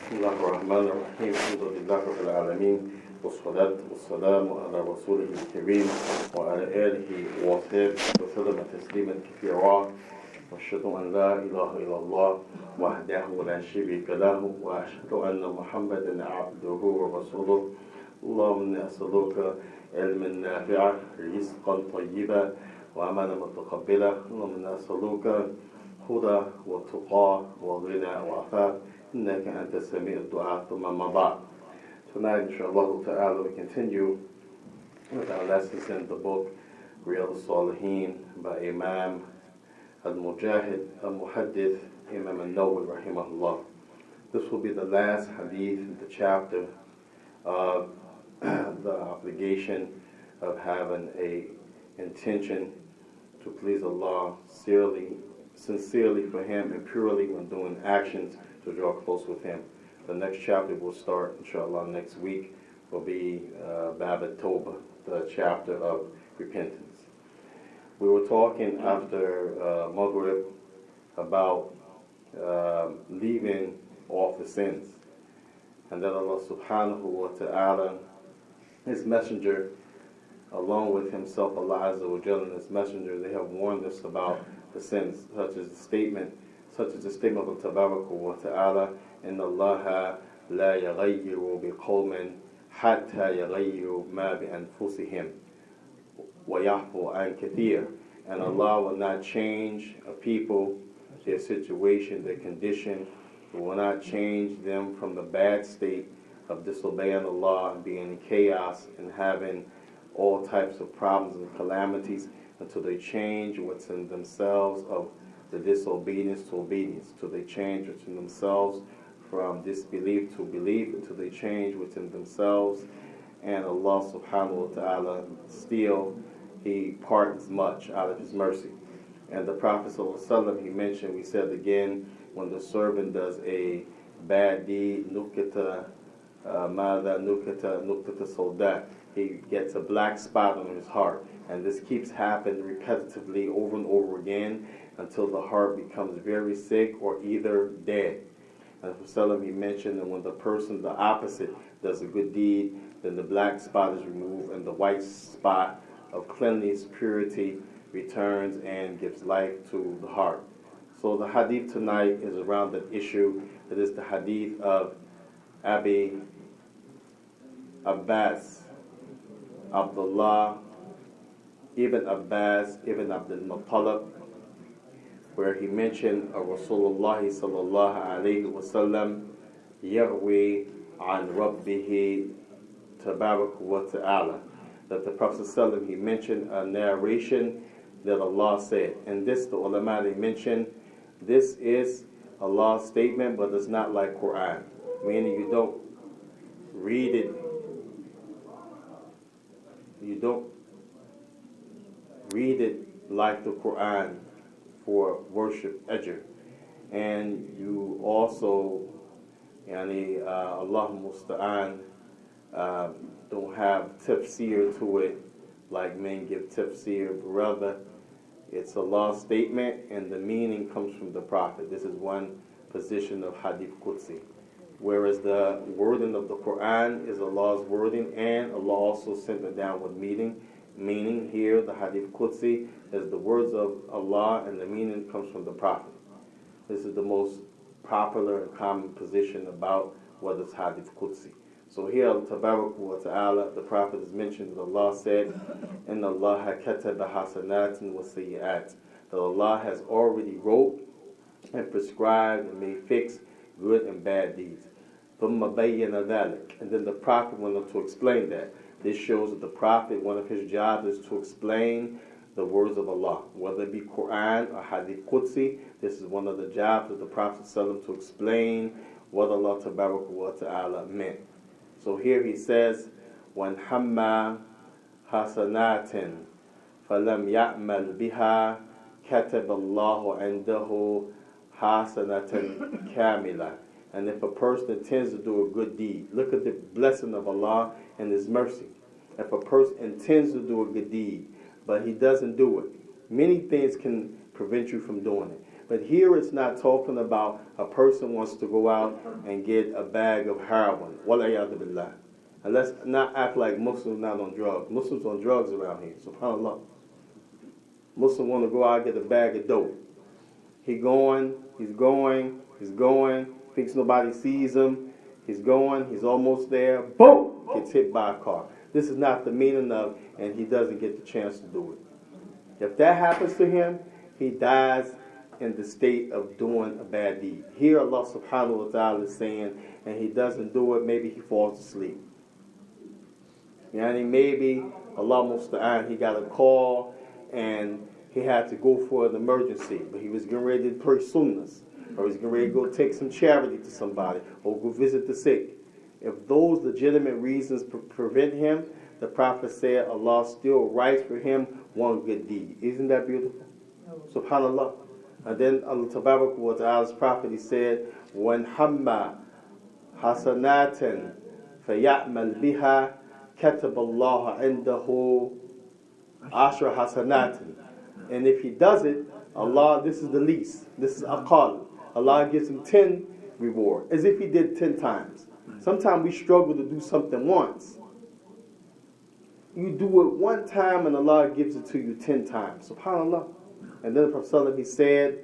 بسم الله الرحمن الرحيم الحمد لله رب العالمين والصلاة والسلام على رسوله الكريم وعلى آله وصحبه وسلم تسليما كثيرا وأشهد أن لا إله إلا الله وحده لا شريك له وأشهد أن محمدا عبده ورسوله اللهم إني أسألك علما نافعا رزقا طيبا وعملا متقبلا اللهم إني أسألك هدى وتقى وغنى وعفاف إنك أنت سميع الدعاء ثم ما بعد. Tonight, inshallah ta'ala, we continue with our lessons in the book Riyadh saliheen by Imam al-Mujahid al-Muhaddith Imam al-Nawawi rahimahullah. This will be the last hadith in the chapter of the obligation of having a intention to please Allah sincerely for Him and purely when doing actions to draw close with Him. The next chapter will start, inshallah, next week will be Bab at-Tawbah, the chapter of repentance. We were talking after Maghrib about leaving off the sins, and that Allah subhanahu wa ta'ala, His messenger, along with Himself, Allah Azza wa Jalla, and His messenger, they have warned us about the sins, such as the statement of Tabaraka wa Ta'ala, إن الله لا يغير بقوم حتى يغيروا ما بأنفسهم ويعفو عن كثير. And Allah will not change a people, their situation, their condition. He will not change them from the bad state of disobeying Allah and being in chaos and having all types of problems and calamities until they change what's in themselves of the disobedience to obedience, till they change within themselves from disbelief to belief, until they change within themselves. And Allah subhanahu wa ta'ala still, He pardons much out of His mercy. And the Prophet sallallahu alaihi wasallam, he mentioned, we said again, when the servant does a bad deed, nukata soda, he gets a black spot on his heart. And this keeps happening repetitively over and over again until the heart becomes very sick or either dead. And Rasulullah, he mentioned that when the person, the opposite, does a good deed, then the black spot is removed and the white spot of cleanliness, purity returns and gives life to the heart. So the hadith tonight is around that issue. It is the hadith of Abi Abbas, Abdullah ibn Abbas ibn Abdul Muttalib, where he mentioned Rasulullah sallallahu alayhi wa sallam yarwi an rabbihi tabarak wa ta'ala, that the Prophet sallallahu, he mentioned a narration that Allah said. And this, the ulama, they mentioned, this is Allah's statement, but it's not like Quran, meaning you don't read it, like the Quran for worship ajr, and you also Allah musta'an don't have tafsir to it like men give tafsir, but rather it's Allah's statement and the meaning comes from the Prophet. This is one position of Hadith Qudsi, whereas the wording of the Quran is Allah's wording, and Allah also sent it down with meaning here the Hadith Qudsi is the words of Allah and the meaning comes from the Prophet. This is the most popular and common position about what is Hadith Qudsi. So here, Tabarak wa Ta'ala, the Prophet is mentioned that Allah said, إِنَّ اللَّهَ كَتَبَ حَسَنَاتٍ وَسَيِّئَاتٍ, that Allah has already wrote and prescribed and made fixed good and bad deeds. ثُمَّ بَيَّنَ ذَلِكَ, and then the Prophet went on to explain that. This shows that the Prophet, one of his jobs is to explain the words of Allah, whether it be Quran or Hadith Qudsi. This is one of the jobs of the Prophet ﷺ, to explain what Allah Tabaraka wa Ta'ala meant. So here he says, وَنْ حَمَّا حَسَنَاتٍ فَلَمْ يَعْمَلْ بِهَا كَتَبَ اللَّهُ عِنْدَهُ حَسَنَةً كَامِلَةً. And if a person intends to do a good deed, look at the blessing of Allah and His mercy. If a person intends to do a good deed, but he doesn't do it, many things can prevent you from doing it. But here it's not talking about a person wants to go out and get a bag of heroin. Walayadu billah. And let's not act like Muslims not on drugs. Muslims on drugs around here. SubhanAllah. Muslims want to go out and get a bag of dope. He's going. Thinks nobody sees him. He's going. He's almost there. Boom! Gets hit by a car. This is not the meaning of, and he doesn't get the chance to do it. If that happens to him, he dies in the state of doing a bad deed. Here Allah subhanahu wa ta'ala is saying, and he doesn't do it, maybe he falls asleep. Maybe Allah musta'an, he got a call and he had to go for an emergency, but he was getting ready to pray sunnahs, or he was getting ready to go take some charity to somebody, or go visit the sick. If those legitimate reasons prevent him, the Prophet said Allah still writes for him one good deed. Isn't that beautiful? SubhanAllah. And then Allah Tabarak wa Ta'ala's Prophet, he said, when hamma hasanatin faya'mal biha katab Allah indahu ashra hasanatin. And if he does it, Allah, this is the least. This is aqal. Allah gives him 10 reward, as if he did 10 times. Sometimes we struggle to do something once. You do it one time and Allah gives it to you 10 times. SubhanAllah. And then the Prophet ﷺ, he said,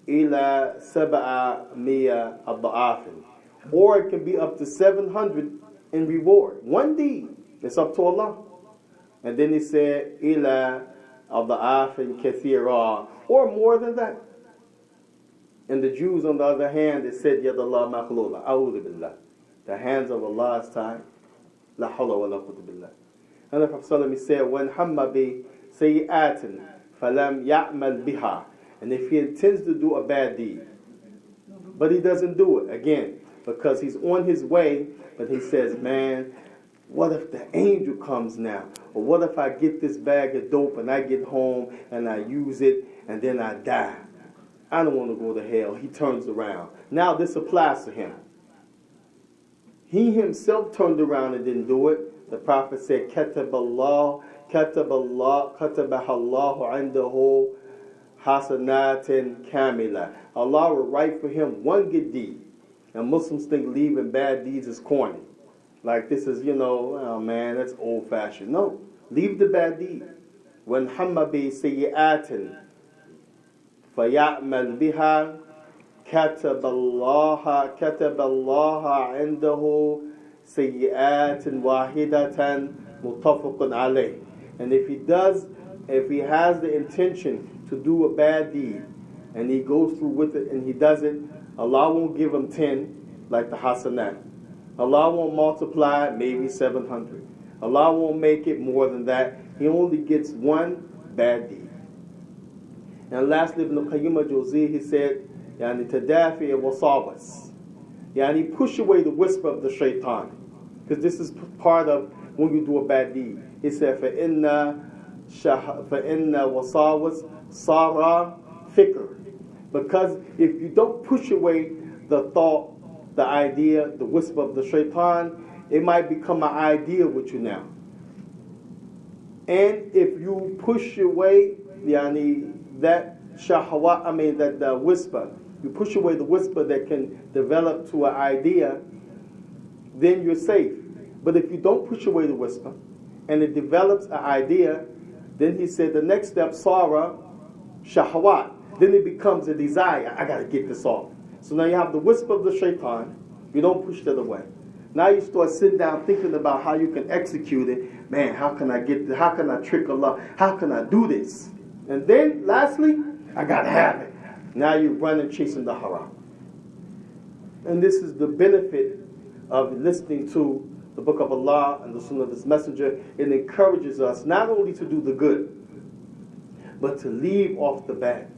ila sab'a miya ad-da'afin. Or it can be up to 700 in reward. One deed. It's up to Allah. And then he said, ila ad-da'afin kathira. Or more than that. And the Jews, on the other hand, they said, Yadallah makhlula, a'udhu billah. The hands of Allah is tied. La hawla wa la quwwata billah. And the Prophet ﷺ said, when hamma bi sayyi'atin falam ya'mal biha. And if he intends to do a bad deed, but he doesn't do it, again, because he's on his way, but he says, man, what if the angel comes now? Or what if I get this bag of dope and I get home and I use it and then I die? I don't want to go to hell. He turns around. Now this applies to him. He himself turned around and didn't do it. The Prophet said, katabahallahu indahu hasanatin kamila. Allah will write for him one good deed. And Muslims think leaving bad deeds is corny. Like this is, oh man, that's old fashioned. No, leave the bad deed. When hamma bi sayyi'atin فَيَعْمَلْ بِهَا كَتَبَ اللَّهَ عِنْدَهُ سَيِّئَاتٍ وَاحِدَةً مُتَّفَقٌ عَلَيْهِ. And if he has the intention to do a bad deed, and he goes through with it and he does it, Allah won't give him 10 like the hasanat. Allah won't multiply it, maybe 700. Allah won't make it more than that. He only gets one bad deed. And lastly, Ibn Qayyim al-Jawziyya, he said, Yani tadafi wasabas. Yani push away the whisper of the shaitan. Because this is part of when you do a bad deed. He said, فَإِنَّ wasabas sara fikr. Because if you don't push away the thought, the idea, the whisper of the shaitan, it might become an idea with you now. And if you push away, yani that shahwa, that whisper, you push away the whisper that can develop to an idea, then you're safe. But if you don't push away the whisper and it develops an idea, then he said the next step, Sarah, shahwat, then it becomes a desire. I got to get this off. So now you have the whisper of the shaitan. You don't push that away. Now you start sitting down thinking about how you can execute it. Man, how can I get this? How can I trick Allah? How can I do this? And then, lastly, I got to have it. Now you're running, chasing the haram. And this is the benefit of listening to the Book of Allah and the Sunnah of His Messenger. It encourages us not only to do the good, but to leave off the bad.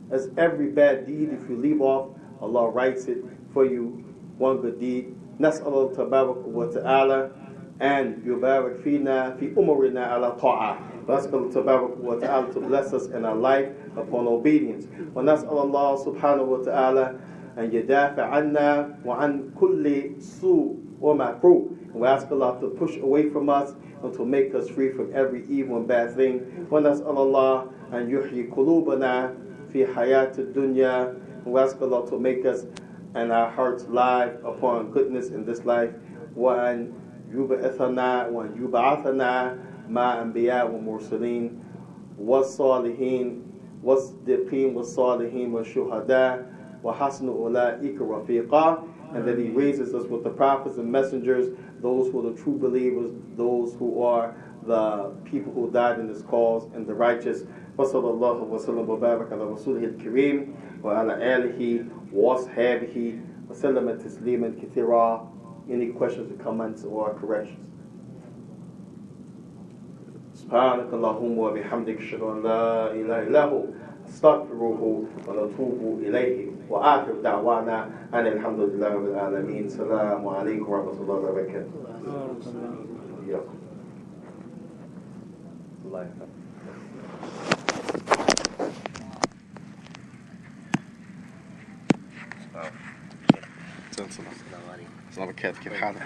As every bad deed, if you leave off, Allah writes it for you, one good deed. Nas'Allah tabarak wa ta'ala and yubarak fina fi umurina ala ta'a. Nas'Allah tabarak wa ta'ala to bless us in our life upon obedience. Wa nas'Allah subhanahu wa ta'ala and yadafa anna wa an kulli su wa makruh. And we ask Allah to push away from us and to make us free from every evil and bad thing. وَنَسْأَلَ اللَّهَ أَنْ يُحْيِي قُلُوبَنَا فِي حَيَاةِ الدُّنْيَا. And we ask Allah to make us and our hearts live upon goodness in this life. وَأَنْ يُبْعَثَنَا مَا أَنْبِيَاءٍ وَمُرْسَلِينَ وَالصَّالِحِينَ وَالصِّدِّقِينَ وَالصَّالِحِينَ وَالشُّهَدَاءِ وَحَسْنُ أُولَٰئِكَ رَفِيقًا. And that He raises us with the prophets and messengers, those who are the true believers, those who are the people who died in His cause, and the righteous. وصلى الله وسلم وبارك على رسوله الكريم وعلى آله وأصحابه وسلم تسليما كثيرا. Any questions or comments or corrections? سبحانك اللهم وبحمدك أشهد أن لا إله إلا هو أستغفره ونتوب إليه وآخر دعوانا أن الحمد لله رب العالمين. السلام عليكم ورحمة الله وبركاته. السلام عليكم. كيف حالك؟